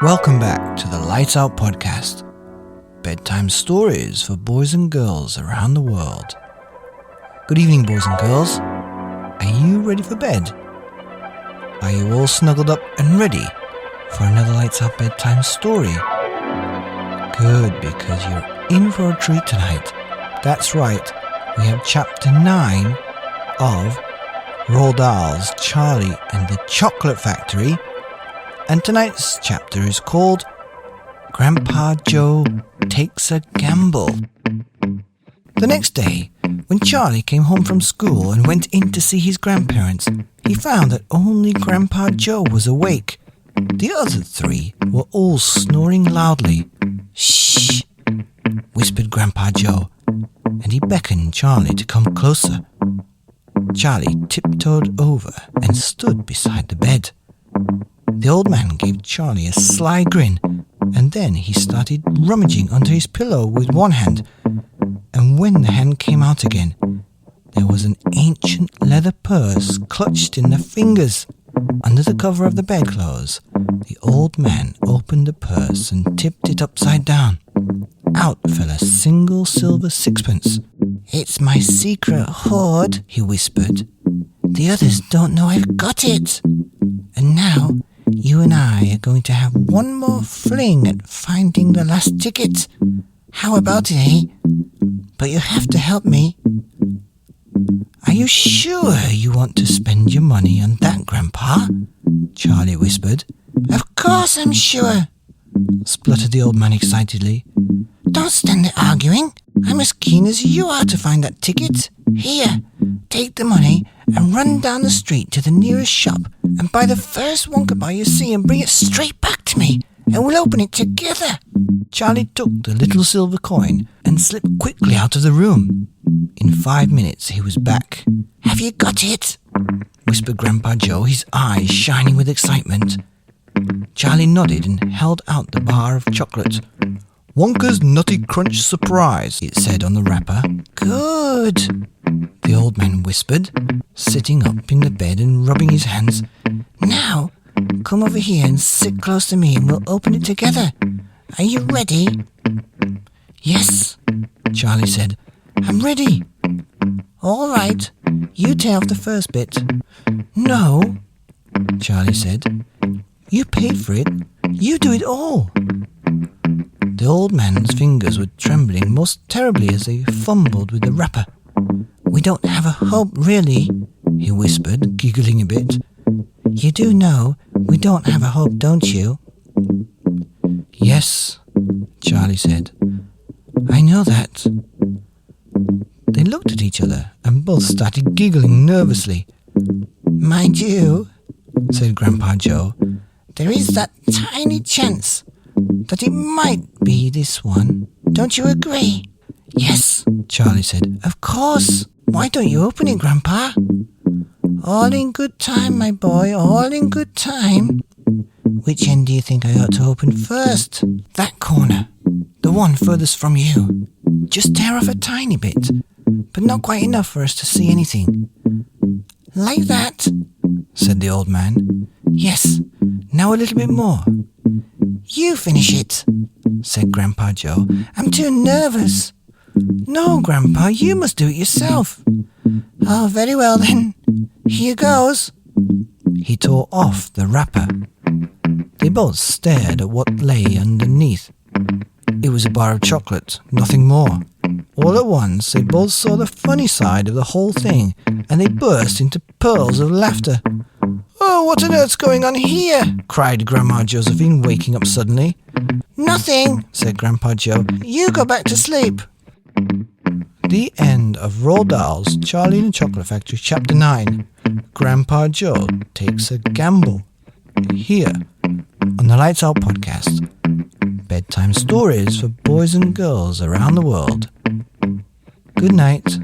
Welcome back to the Lights Out podcast. Bedtime stories for boys and girls around the world. Good evening, boys and girls. Are you ready for bed? Are you all snuggled up and ready for another Lights Out bedtime story? Good, because you're in for a treat tonight. That's right, we have chapter 9 of Roald Dahl's Charlie and the Chocolate Factory. And tonight's chapter is called Grandpa Joe Takes a Gamble. The next day, when Charlie came home from school and went in to see his grandparents, he found that only Grandpa Joe was awake. The other three were all snoring loudly. "Shh!" whispered Grandpa Joe, and he beckoned Charlie to come closer. Charlie tiptoed over and stood beside the bed. The old man gave Charlie a sly grin, and then he started rummaging under his pillow with one hand. And when the hand came out again, there was an ancient leather purse clutched in the fingers. Under the cover of the bedclothes, the old man opened the purse and tipped it upside down. Out fell a single silver sixpence. "It's my secret hoard," he whispered. "The others don't know I've got it. And now, you and I are going to have one more fling at finding the last ticket. How about it, eh? But you have to help me." "Are you sure you want to spend your money on that, Grandpa?" Charlie whispered. "Of course I'm sure," spluttered the old man excitedly. "Don't stand there arguing. I'm as keen as you are to find that ticket. Here, take the money and run down the street to the nearest shop and buy the first Wonka you see and bring it straight back to me, and we'll open it together." Charlie took the little silver coin and slipped quickly out of the room. In 5 minutes he was back. "Have you got it?" whispered Grandpa Joe, his eyes shining with excitement. Charlie nodded and held out the bar of chocolate. "Wonka's Nutty Crunch Surprise," it said on the wrapper. "Good," the old man whispered, sitting up in the bed and rubbing his hands. "Now, come over here and sit close to me and we'll open it together. Are you ready?" "Yes," Charlie said. "I'm ready." "All right, you tear off the first bit." "No," Charlie said. "You paid for it. You do it all." The old man's fingers were trembling most terribly as they fumbled with the wrapper. "We don't have a hope, really," he whispered, giggling a bit. "You do know we don't have a hope, don't you?" "Yes," Charlie said. "I know that." They looked at each other and both started giggling nervously. "Mind you," said Grandpa Joe, "there is that tiny chance that it might be this one. Don't you agree?" "Yes," Charlie said. "Of course. Why don't you open it, Grandpa?" "All in good time, my boy, all in good time." "Which end do you think I ought to open first?" "That corner, the one furthest from you. Just tear off a tiny bit, but not quite enough for us to see anything." "Like that," said the old man. "Yes, now a little bit more." "You finish it," said Grandpa Joe. "I'm too nervous." "No, Grandpa, you must do it yourself." "Oh, very well then. Here goes." He tore off the wrapper. They both stared at what lay underneath. It was a bar of chocolate, nothing more. All at once, they both saw the funny side of the whole thing, and they burst into pearls of laughter. "Oh, what on earth's going on here?" cried Grandma Josephine, waking up suddenly. "Nothing," said Grandpa Joe. "You go back to sleep." The end of Roald Dahl's Charlie and the Chocolate Factory, Chapter 9, Grandpa Joe Takes a Gamble. Here on the Lights Out podcast, bedtime stories for boys and girls around the world. Good night.